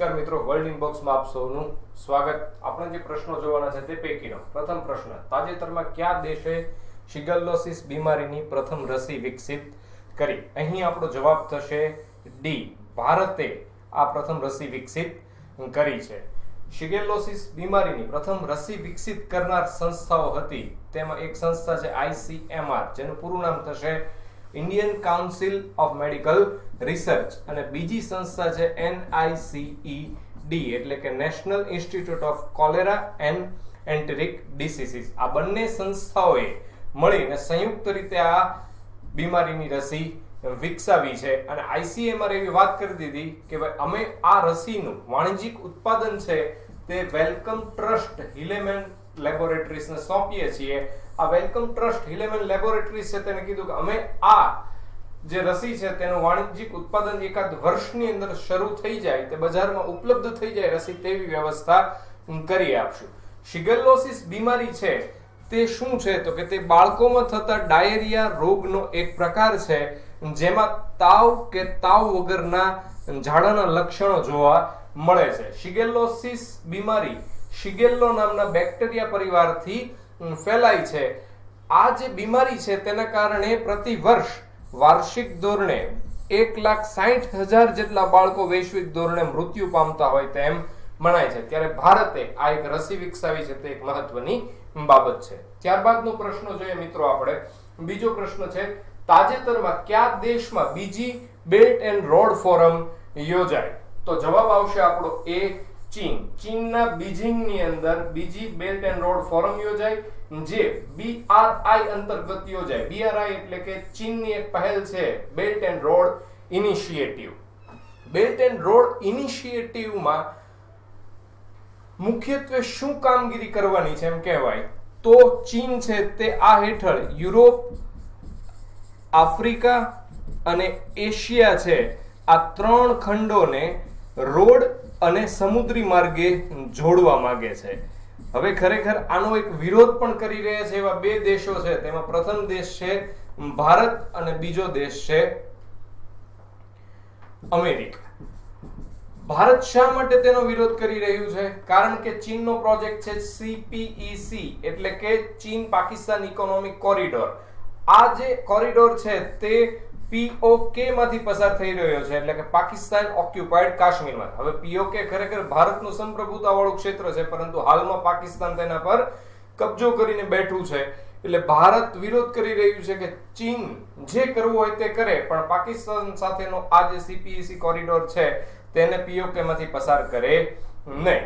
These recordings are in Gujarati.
નમસ્કાર મિત્રો, વર્લ્ડ ઇનબોક્સમાં આપ સૌનું સ્વાગત। આપણે જે પ્રશ્નો જોવાના છે તે પૈકીનો પ્રથમ પ્રશ્ન, તાજેતરમાં કયા દેશે શિગેલ્લોસિસ બીમારીની પ્રથમ રસી વિકસિત કરી? અહીં આપણો જવાબ થશે ડી, ભારતે આ પ્રથમ રસી વિકસિત કરી છે। શિગેલ્લોસિસ બીમારીની પ્રથમ રસી વિકસિત કરનાર સંસ્થાઓ હતી, તેમાં એક સંસ્થા છે ICMR, જેનું પૂરું નામ થશે Indian Council of Medical Research, અને બીજી સંસ્થા છે NICED એટલે કે National Institute of Cholera and Enteric Diseases. આ બંને સંસ્થાઓએ મળીને સંયુક્ત રીતે આ બીમારીની રસી વિકસાવી છે। અને ICMR એવી વાત કરી દીધી કે ભાઈ અમે આ રસીનું વાણિજ્યિક ઉત્પાદન છે તે વેલકમ ટ્રસ્ટ હિલેમેન લેબોરેટરીઝને સોંપીએ છીએ। આ વેલકમ ટ્રસ્ટ હિલેમેન લેબોરેટરીઝ છે તેને કીધું કે અમે આ જે રસી છે તેનું વાણિજ્યિક ઉત્પાદન એકાદ વર્ષની અંદર શરૂ થઈ જાય, તે બજારમાં ઉપલબ્ધ થઈ જાય રસી, તેવી વ્યવસ્થા કરી આપશું। શિગેલ્લોસિસ બીમારી છે તે શું છે તો કે તે બાળકોમાં થતા ડાયેરિયા રોગનો એક પ્રકાર છે, જેમાં તાવ કે તાવ વગરના ઝાડાના લક્ષણો જોવા મળે છે। શિગેલ્લોસિસ બીમારી શિગેલ્લો નામના બેક્ટેરિયા પરિવારથી ફેલાય છે। આ જે બીમારી છે તેના કારણે પ્રતિ વર્ષ વાર્ષિક ધોરણે 1,60,000 જેટલા બાળકો વૈશ્વિક ધોરણે મૃત્યુ પામતા હોય તેમ મનાય છે। ત્યારે ભારતે આ એક રસી વિકસાવી છે, તે એક મહત્વની બાબત છે। ત્યારબાદનો પ્રશ્ન જોઈએ મિત્રો આપણે, બીજો પ્રશ્ન છે તાજેતરમાં કયા દેશમાં બીજી બેલ્ટ એન્ડ રોડ ફોરમ યોજાય? તો જવાબ આવશે આપણો એ, ચીન। ચીનના બીજિંગની અંદર બીજી બેલ્ટ એન્ડ રોડ ફોરમ યોજાય, જે BRI અંતર્ગત યોજાય। BRI એટલે કે ચીનની એક પહેલ છે, belt and road initiative. Belt and road ઇનિશિયેટિવમાં મુખ્યત્વે શું કામગીરી કરવાની છે એમ કહેવાય તો ચીન છે તે આ હેઠળ યુરોપ, આફ્રિકા અને એશિયા છે આ ત્રણ ખંડોને રોડ અને સમુદ્રી માર્ગે જોડવા માંગે છે। હવે ખરેખર આનો એક વિરોધ પણ કરી રહ્યા છે એવા બે દેશો છે, તેમાં પ્રથમ દેશ છે ભારત અને બીજો દેશ છે અમેરિકા। ભારત શા માટે તેનો વિરોધ કરી રહ્યું છે? કારણ કે ચીનનો પ્રોજેક્ટ છે CPEC એટલે કે ચીન પાકિસ્તાન ઇકોનોમિક કોરિડોર। આ જે કોરિડોર છે તે POK માંથી પસાર થઈ રહ્યો છે, એટલે કે પાકિસ્તાન ઓક્યુપાઈડ કાશ્મીરમાં। હવે POK ખરેખર ભારતનું સંપ્રભુતા વાળું ક્ષેત્ર છે, પરંતુ હાલમાં પાકિસ્તાન તેના પર કબજો કરીને બેઠું છે, એટલે ભારત વિરોધ કરી રહ્યું છે કે ચીન જે કરવું હોય તે કરે, પણ પાકિસ્તાન સાથેનો આ જે CPEC કોરિડોર છે તેને POK માંથી પસાર કરે નહીં।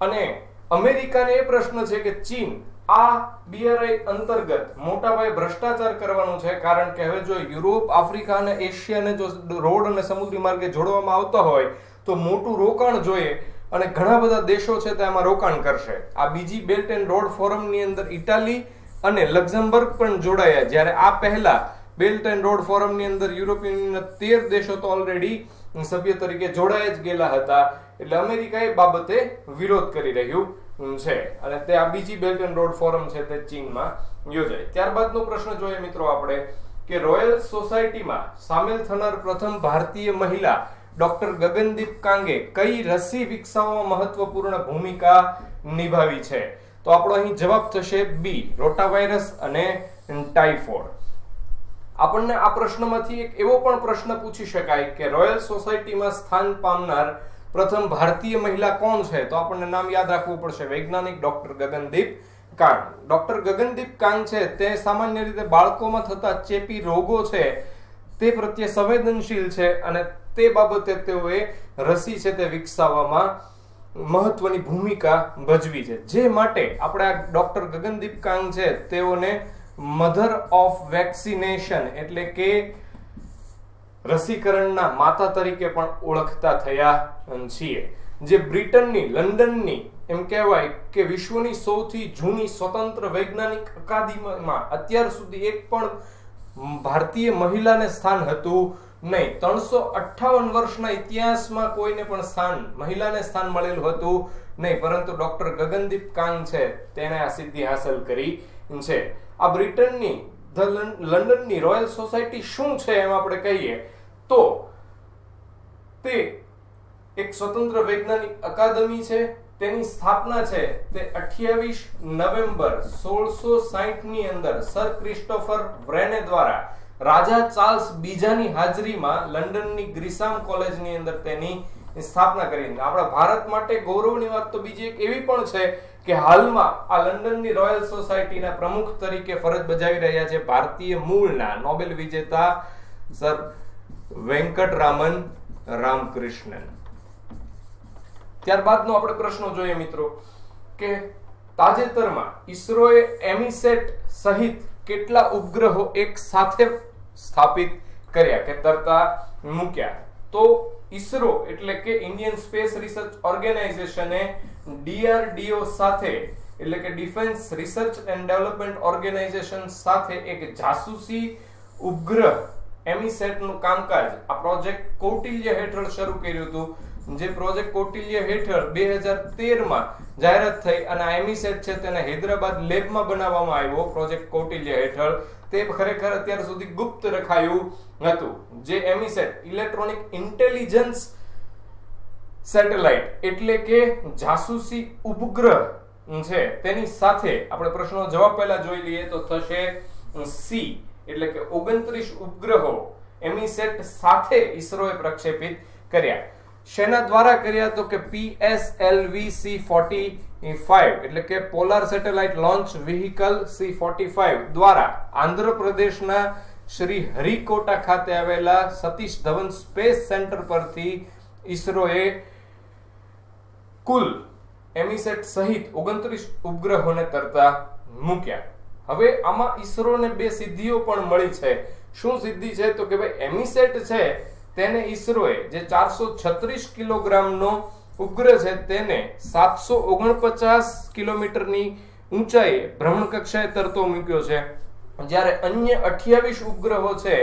અને અમેરિકાને એ પ્રશ્ન છે કે ચીન આ BRI અંતર્ગત મોટા પાયે ભ્રષ્ટાચાર કરવાનું છે, કારણ કે હવે જો યુરોપ, આફ્રિકા અને એશિયાને જો રોડ અને સમુદ્રી માર્ગે જોડવામાં આવતા હોય તો મોટું રોકાણ જોઈએ, અને ઘણા બધા દેશો છે તે આમાં રોકાણ કરશે। આ બીજી બેલ્ટ એન્ડ રોડ ફોરમની અંદર ઇટાલી અને લક્ઝમબર્ગ પણ જોડાયા, જ્યારે આ પહેલા બેલ્ટ એન્ડ રોડ ફોરમની અંદર યુરોપિયન યુનિયનના 13 દેશો તો ઓલરેડી સભ્ય તરીકે જોડાઈ જ ગયેલા હતા, એટલે અમેરિકા એ બાબતે વિરોધ કરી રહ્યું છે, અને તે આ બીજી બેલ્ટ એન્ડ રોડ ફોરમ છે તે ચીનમાં યોજાય। ત્યારબાદનો પ્રશ્ન જોઈએ મિત્રો આપણે કે રોયલ સોસાયટીમાં સામેલ થનાર પ્રથમ ભારતીય મહિલા ડોક્ટર ગગનદીપ કાંગે કઈ રસી વિકસાવવામાં મહત્વપૂર્ણ ભૂમિકા નિભાવી છે? તો આપણો અહીં જવાબ થશે બી, રોટાવાયરસ અને ટાઇફોઇડ। આપણને આ પ્રશ્નમાંથી એક એવો પણ પ્રશ્ન પૂછી શકાય કે રોયલ સોસાયટીમાં સ્થાન પામનાર પ્રથમ ભારતીય મહિલા કોણ છે? તો આપણને નામ યાદ રાખવું પડશે, વૈજ્ઞાનિક ડોક્ટર ગગનદીપ કાંગ। ડોક્ટર ગગનદીપ કાંગ છે તે સામાન્ય રીતે બાળકોમાં થતા ચેપી રોગો છે તે પ્રત્યે સંવેદનશીલ છે, અને તે બાબતે તેઓએ રસી છે તે વિકસાવવામાં મહત્વની ભૂમિકા ભજવી છે, જે માટે આપણે આ ડોક્ટર ગગનદીપ કાંગ છે તેઓને મધર ઓફ વેક્સિનેશન એટલે કે રસીકરણના માતા તરીકે પણ ઓળખતા થયા છીએ। જે બ્રિટનની, લંડનની એમ કહેવાય કે વિશ્વની સૌથી જૂની સ્વતંત્ર વૈજ્ઞાનિક અકાદમીમાં અત્યાર સુધી એક પણ ભારતીય મહિલાને સ્થાન હતું નહીં। 358 વર્ષના ઇતિહાસમાં કોઈને પણ મહિલાને સ્થાન મળેલું હતું નહીં, પરંતુ ડોક્ટર ગગનદીપ કાંગ છે તેને આ સિદ્ધિ હાંસલ કરી છે। આ બ્રિટનની લંડનની રોયલ સોસાયટી શું છે એમ આપણે કહીએ તો તે એક સ્વતંત્ર વૈજ્ઞાનિક અકાદમી છે, તેની સ્થાપના છે તે 28 નવેમ્બર 1660 ની અંદર સર ક્રિસ્ટોફર વ્રેને દ્વારા રાજા ચાર્લ્સ બીજાની હાજરીમાં લંડનની ગ્રીસામ કોલેજની અંદર તેની સ્થાપના કરી. આપણા ભારત માટે ગૌરવની વાત તો બીજી એક એવી પણ છે કે હાલમાં આ લંડનની રોયલ સોસાયટીના પ્રમુખ તરીકે ફરજ બજાવી રહ્યા છે ભારતીય મૂળના નોબેલ વિજેતા સર વેંકટરામન રામકૃષ્ણન. ત્યારબાદનો આપણે પ્રશ્નો જોઈએ મિત્રો કે તાજેતરમાં ઈસરોએ એમિસેટ સહિત કેટલા ઉપગ્રહો એક સાથે સ્થાપિત કર્યા કે તરતા મૂક્યા? તો ઈસરો એટલે કે ઇન્ડિયન સ્પેસ રિસર્ચ ઓર્ગેનાઇઝેશને DRDO સાથે એટલે કે defence research and development organisation સાથે એક જાસૂસી ઉપગ્રહ એમિસેટ નું કામકાજ આ પ્રોજેક્ટ કૌટિલ્ય હેઠળ શરૂ કર્યું હતું. જે પ્રોજેક્ટ કૌટિલ્ય હેઠળ 2013 માં જાહેરાત થઈ અને આ એમિસેટ છે તેને હૈદરાબાદ લેબમાં બનાવવામાં આવ્યો. પ્રોજેક્ટ કૌટિલ્ય હેઠળ તે ખરેખર અત્યાર સુધી ગુપ્ત રખાયું હતું. જે એમિસેટ ઇલેક્ટ્રોનિક ઇન્ટેલિજન્સ સેટેલાઇટ એટલે કે જાસૂસી ઉપગ્રહ છે તેની સાથે આપણે પ્રશ્નનો જવાબ પહેલા જોઈ લઈએ તો થશે સી એટલે કે 29 ઉપગ્રહો એમિસેટ સાથે ઈસરોએ પ્રક્ષેપિત કર્યા. શેના દ્વારા કર્યા? તો કે PSLV-C45 એટલે કે polar satellite launch vehicle C45 દ્વારા આંધ્રપ્રદેશના શ્રી હરિકોટા ખાતે આવેલા સતીશ ધવન સ્પેસ સેન્ટર પરથી ઈસરોએ કુલ એમિસેટ સહિત 29 ઉપગ્રહોને તરતા મૂક્યા. હવે આમાં ઈસરોને બે સિદ્ધિઓ પણ મળી છે. શું સિદ્ધિ છે? તો કે ભાઈ એમિસેટ છે તેને ઈસરોએ જે 436 કિલોગ્રામનો ઉપગ્રહ છે તેને 749 કિલોમીટરની ઊંચાઈએ ભ્રમણ કક્ષાએ તરતો મૂક્યો છે, જ્યારે અન્ય 28 ઉપગ્રહો છે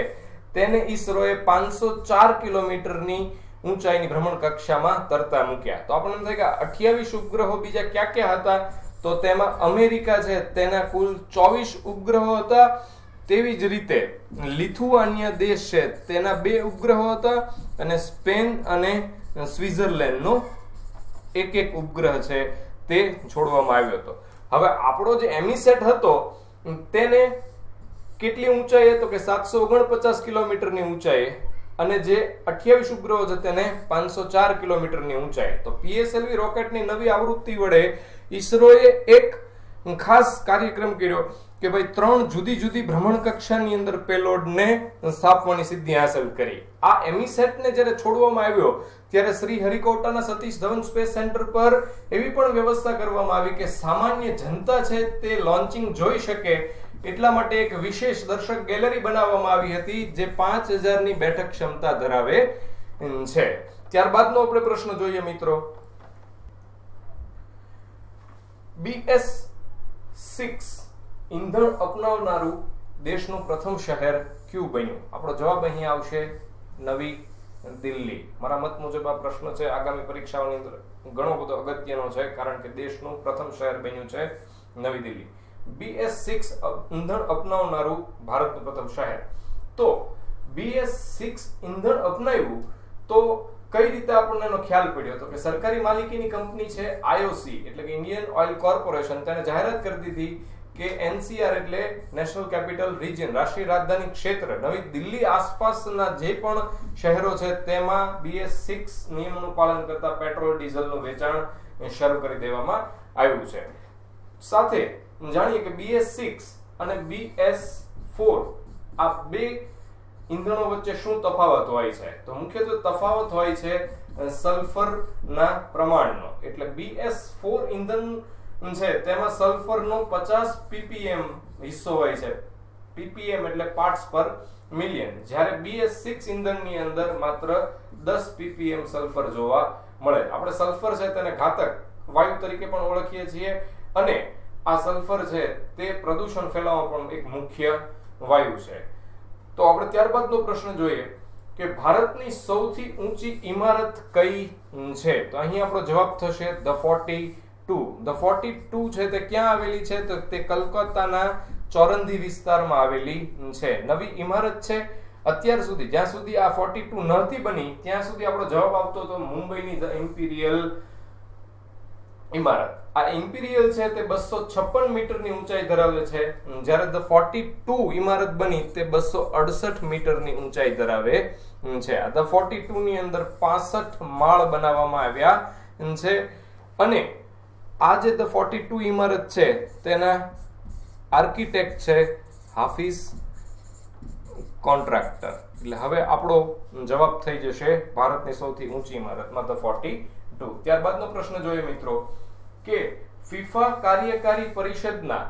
તેને ઈસરોએ 504 કિલોમીટરની ઊંચાઈની ભ્રમણ કક્ષામાં તરતા મૂક્યા. તો આપણને એમ થાય કે 28 ઉપગ્રહો બીજા ક્યાં ક્યાં હતા? તો તેમાં અમેરિકા છે તેના કુલ 24 ઉપગ્રહો હતા. તેવી જ રીતે લિથુઆનિયા દેશ છે તેના 2 ઉપગ્રહો હતા અને સ્પેન અને સ્વિટ્ઝરલેન્ડનો એક ઉપગ્રહ છે તે છોડવામાં આવ્યો હતો. હવે આપણો જે એમિસેટ હતો તેને કેટલી ઊંચાઈ તો કે 749 કિલોમીટરની ઊંચાઈ અને જે 28 ઉપગ્રહો છે તેને 504 કિલોમીટરની ઊંચાઈ. તો PSLV રોકેટની નવી આવૃત્તિ વડે ઈસરોએ એક ખાસ કાર્યક્રમ કર્યો કે ભાઈ 3 જુદી જુદી ભ્રમણ કક્ષાની અંદર પેલોડને સ્થાપવાની સિદ્ધિ હાંસલ કરી. આ એમિસેટને જ્યારે છોડવામાં આવ્યો ત્યારે શ્રી હરિકોટાના સતીશ ધવન સ્પેસ સેન્ટર પર એવી પણ વ્યવસ્થા કરવામાં આવી કે સામાન્ય જનતા છે તે લોન્ચિંગ જોઈ શકે એટલા માટે એક વિશેષ દર્શક ગેલેરી બનાવવામાં આવી હતી જે 5000 ની બેઠક ક્ષમતા ધરાવે છે. ત્યારબાદનો આપણે પ્રશ્ન જોઈએ મિત્રો. BS6 ઈંધણ અપનાવનારું દેશનું પ્રથમ શહેર કયું બન્યું? આપણો જવાબ અહીં આવશે નવી દિલ્હી. મારા મત મુજબ આ પ્રશ્ન છે આગામી પરીક્ષાઓની અંદર ઘણો બધો અગત્યનો છે કારણ કે દેશનું પ્રથમ શહેર બન્યું છે નવી દિલ્હી. BS6 ઈંધણ અપનાવનારું ભારતનું પ્રથમ શહેર. તો BS6 ઈંધણ અપનાવ્યું તો કઈ રીતે આપણને એનો ખ્યાલ પડ્યો? તો કે સરકારી માલિકીની કંપની છે IOC એટલે કે ઇન્ડિયન ઓઇલ કોર્પોરેશન તેને જાહેરાત કરી દીધી કે NCR એટલે નેશનલ કેપિટલ રિજિયન રાષ્ટ્રીય રાજધાની ક્ષેત્ર નવી દિલ્હી આસપાસના જે પણ શહેરો છે તેમાં BS6 નિયમોનું પાલન કરતા પેટ્રોલ ડીઝલનું વેચાણ શરૂ કરી દેવામાં આવ્યું છે. સાથે જાણીએ કે BS6 અને BS4 આ બે ઈંધણો વચ્ચે શું તફાવત હોય છે? તો મુખ્યત્વે તફાવત હોય છે સલ્ફરના પ્રમાણનો. એટલે BS4 ઈંધણ છે તેમાં સલ્ફરનો 50 ppm હિસ્સો હોય છે. ppm એટલે પાર્ટ્સ પર મિલિયન, જ્યારે BS6 ઈંધણની અંદર માત્ર 10 ppm સલ્ફર જોવા મળે. આપણે સલ્ફર છે તેને ઘાતક વાયુ તરીકે પણ ઓળખીએ છીએ અને આ સલ્ફર છે તે પ્રદૂષણ ફેલાવવા પણ એક મુખ્ય વાયુ છે. તો આપણે ત્યારબાદનો પ્રશ્ન જોઈએ કે ભારતની સૌથી ઊંચી ઇમારત કઈ છે? તો અહીં આપણો જવાબ થશે The 42. The 42 છે તે ક્યાં આવેલી છે? તો તે કલકત્તાના ચોરંદી વિસ્તારમાં આવેલી છે. નવી ઇમારત છે અત્યાર સુધી જ્યાં સુધી આ 42 નહોતી બની ત્યાં સુધી આપણો જવાબ આવતો હતો મુંબઈની ધ ઇમ્પિરિયલ ઇમારત. આ ઇમ્પિરિયલ છે તે 256 મીટરની ઊંચાઈ ધરાવે છે, જ્યારે ધ 42 ઇમારત બની તે 268 મીટરની ઊંચાઈ ધરાવે છે. આ ધ 42 ની અંદર 65 માળ બનાવવામાં આવ્યા છે અને આ જે ધ 42 ઇમારત છે તેના આર્કિટેક્ટ છે હાફિઝ કોન્ટ્રાક્ટર. એટલે હવે આપણો જવાબ થઈ જશે ભારતની સૌથી ઊંચી ઇમારતમાં ધ 42. ત્યારબાદનો પ્રશ્ન જોઈએ મિત્રો કે ફીફા કાર્યકારી પરિષદના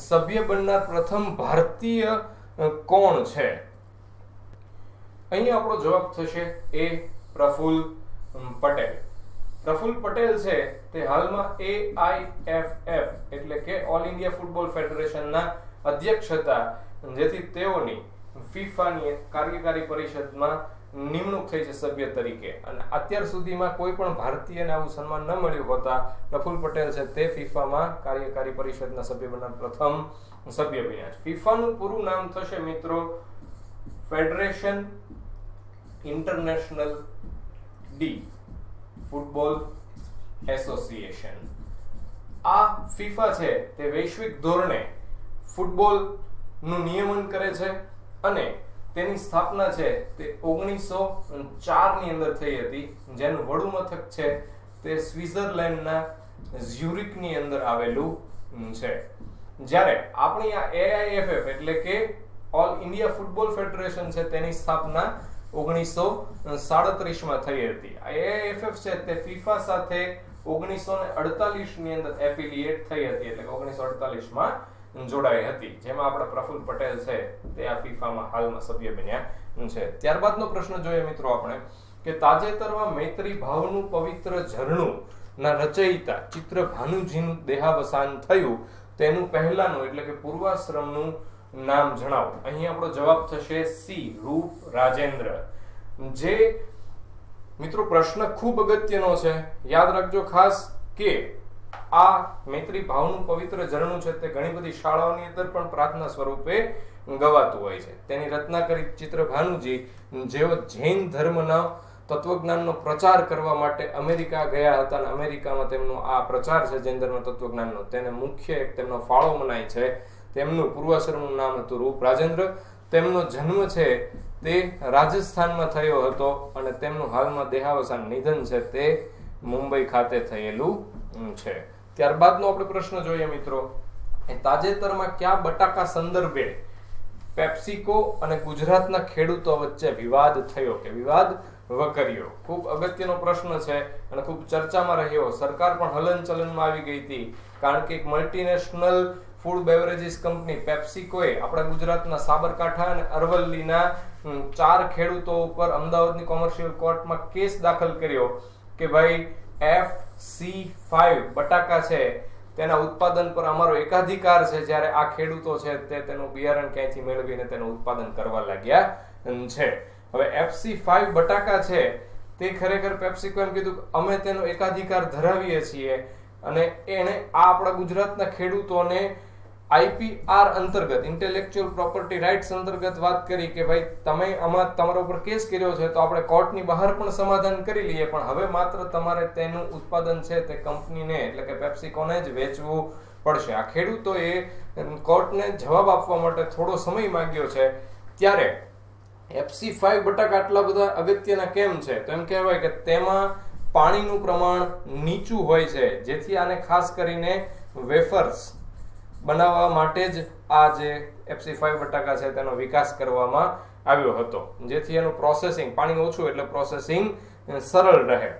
સભ્ય બનનાર પ્રથમ ભારતીય કોણ છે? અહીં આપણો જવાબ થશે એ પ્રફુલ્લ પટેલ. પ્રફુલ્લ પટેલ છે તે હાલમાં AIFF એટલે કે ઓલ ઇન્ડિયા ફૂટબોલ ફેડરેશનના અધ્યક્ષ હતા, જેથી તેઓની ફીફાની કાર્યકારી પરિષદમાં નિમણૂક થઈ છે સભ્ય તરીકે. અને અત્યાર સુધીમાં કોઈ પણ ભારતીયને આવું સન્માન ન મળ્યું હોતા પ્રફુલ્લ પટેલ છે તે ફીફામાં કાર્યકારી પરિષદના સભ્ય બનનાર પ્રથમ સભ્ય બન્યા છે. ફીફાનું પૂરું નામ થશે મિત્રો federation international D football association. આ ફીફા છે તે વૈશ્વિક ધોરણે ફૂટબોલ નું નિયમન કરે છે અને તેની સ્થાપના છે તે 1904 ની અંદર થઈ હતી, જેનું વડું મથક છે તે સ્વિટ્ઝરલેન્ડના ઝ્યુરિક ની અંદર આવેલું છે. જ્યારે આપણી આ AIFF એટલે કે ઓલ ઇન્ડિયા ફૂટબોલ ફેડરેશન છે તેની સ્થાપના 1937 માં થઈ હતી. આ AIFF છે તે ફીફા સાથે 1948 ની અંદર એફિલિએટ થઈ હતી, એટલે કે 1948 માં જોડાઈ હતી, જેમાં આપણા પ્રફુલ્લ પટેલ છે તે આ ફીફામાં હાલમાં સભ્ય બન્યા છે. ત્યારબાદનો પ્રશ્ન જોઈએ મિત્રો આપણે કે તાજેતરમાં મૈત્રી ભાવનું પવિત્ર ઝરણું ના રચયિતા ચિત્ર ભાનુજીનું દેહાવસાન થયું, તેનું પહેલાનું એટલે કે પૂર્વાશ્રમનું નામ જણાવો. અહીં આપણો જવાબ થશે સી રૂપ રાજેન્દ્ર. જે મિત્રો પ્રશ્ન ખૂબ અગત્યનો છે, યાદ રાખજો ખાસ કે આ મૈત્રી ભાવનું પવિત્ર ઝરણું છે તે ઘણી બધી શાળાઓની અંદર પણ પ્રાર્થના સ્વરૂપે ગવાતું હોય છે. તેની રચના કરી ચિત્ર ભાનુજી, જેઓ જૈન ધર્મના તત્વજ્ઞાનનો પ્રચાર કરવા માટે અમેરિકા ગયા હતા અને અમેરિકામાં તેમનો આ પ્રચાર છે જૈન ધર્મ તત્વજ્ઞાનનો, તેને મુખ્ય એક તેમનો ફાળો મનાય છે. તેમનું પૂર્વાશ્રમનું નામ હતું રૂપ રાજેન્દ્ર. તેમનો જન્મ છે તે રાજસ્થાનમાં થયો હતો અને તેમનું હાલમાં દેહાવસાન નિધન છે તે મુંબઈ ખાતે થયેલું છે. ત્યારબાદનો આપણે પ્રશ્ન જોઈએ મિત્રો, તાજેતરમાં કયા બટાકા સંદર્ભે પેપ્સિકો અને ગુજરાતના ખેડૂતો વચ્ચે વિવાદ થયો કે વિવાદ વકર્યો? ખૂબ અગત્યનો પ્રશ્ન છે અને ખૂબ ચર્ચામાં રહ્યો. સરકાર પણ હલનચલનમાં આવી ગઈ હતી, કારણ કે એક મલ્ટીનેશનલ ફૂડ બેવરેજીસ કંપની પેપ્સિકોએ આપણા ગુજરાતના સાબરકાંઠા અને અરવલ્લીના 4 ખેડૂતો ઉપર અમદાવાદની કોમર્શિયલ કોર્ટમાં કેસ દાખલ કર્યો કે ભાઈ FC5 બટાકા છે તેના ઉત્પાદન પર અમારો એકાધિકાર છે, જ્યારે આ ખેડૂતો છે તે તેનું બિયારણ ક્યાંયથી મેળવીને તેનું ઉત્પાદન કરવા લાગ્યા છે. હવે FC5 બટાકા છે તે ખરેખર પેપ્સિકો એમ કીધું અમે તેનો એકાધિકાર ધરાવીએ છીએ અને એને આ આપણા ગુજરાતના ખેડૂતોને IPR અંતર્ગત ઇન્ટેલેક્ચ્યુઅલ પ્રોપર્ટી રાઇટ્સ અંતર્ગત વાત કરી કે ભાઈ તમે આમાં તમારા ઉપર કેસ કર્યો છે તો આપણે કોર્ટની બહાર પણ સમાધાન કરી લઈએ, પણ હવે માત્ર તમારે તેનું ઉત્પાદન છે તે કંપનીને એટલે કે પેપ્સિકોને જ વેચવું પડશે. આ ખેડૂતોએ કોર્ટને જવાબ આપવા માટે થોડો સમય માંગ્યો છે. ત્યારે FC5 બટાકા આટલા બધા અગત્યના કેમ છે તો એમ કહેવાય કે તેમાં પાણીનું પ્રમાણ નીચું હોય છે, જેથી આને ખાસ કરીને વેફર્સ બનાવવા માટે જ આ જે FC5 બટાકા છે તેનો વિકાસ કરવામાં આવ્યો હતો, જેથી એનું પ્રોસેસિંગ પાણી ઓછું એટલે પ્રોસેસિંગ સરળ રહે.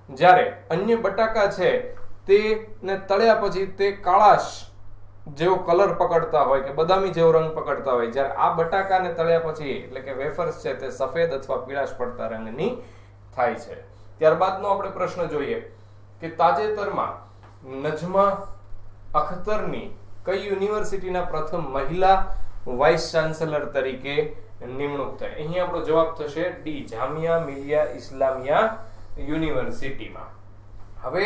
જ્યારે અન્ય બટાકા છે તેને તળ્યા પછી તે કાળાશ જેવો કલર પકડતા હોય કે બદામી જેવો રંગ પકડતા હોય, જ્યારે આ બટાકાને તળ્યા પછી એટલે કે વેફર્સ છે તે સફેદ અથવા પીળાશ પડતા રંગની થાય છે. ત્યારબાદનો આપણે પ્રશ્ન જોઈએ કે તાજેતરમાં નજમા અખ્તરની કઈ યુનિવર્સિટીના પ્રથમ મહિલા વાઇસ ચાન્સેલર તરીકે નિમણૂક થઈ? અહીં આપણો જવાબ થશે ડી જામિયા મિલિયા ઇસ્લામિયા યુનિવર્સિટીમાં. હવે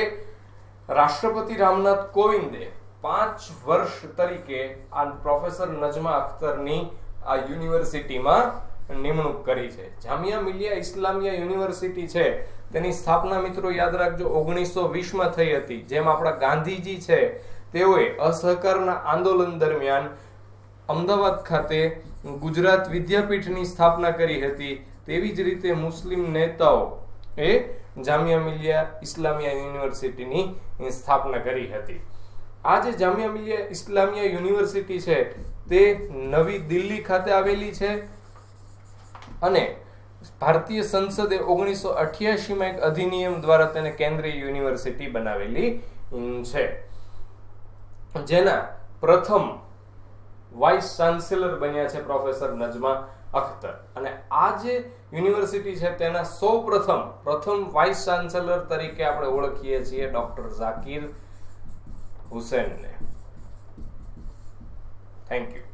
રાષ્ટ્રપતિ રામનાથ કોવિંદે 5 વર્ષ તરીકે આ પ્રોફેસર નજમા અખ્તરની આ યુનિવર્સિટીમાં નિમણૂક કરી છે. જામિયા મિલિયા ઇસ્લામિયા યુનિવર્સિટી છે તેની સ્થાપના મિત્રો યાદ રાખજો 1920 માં થઈ હતી. જેમ આપણા ગાંધીજી છે તેઓએ અસહકારના આંદોલન દરમિયાન અમદાવાદ ખાતે ગુજરાત વિદ્યાપીઠની સ્થાપના કરી હતી, તેવી જ રીતે મુસ્લિમ નેતાઓ એ જામિયા મિલિયા ઇસ્લામિયા યુનિવર્સિટીની સ્થાપના કરી હતી. આ જે જામિયા મિલિયા ઇસ્લામિયા યુનિવર્સિટી છે તે નવી દિલ્હી ખાતે આવેલી છે અને ભારતીય સંસદે 1988 માં એક અધિનિયમ દ્વારા તેને કેન્દ્રીય યુનિવર્સિટી બનાવેલી છે, જેના પ્રથમ વાઇસ ચાન્સેલર બન્યા છે પ્રોફેસર નજમા અખ્તર. અને આ જે યુનિવર્સિટી છે તેના પ્રથમ વાઇસ ચાન્સેલર તરીકે આપણે ઓળખીએ છીએ ડોક્ટર ઝાકિર હુસૈનને. Thank you.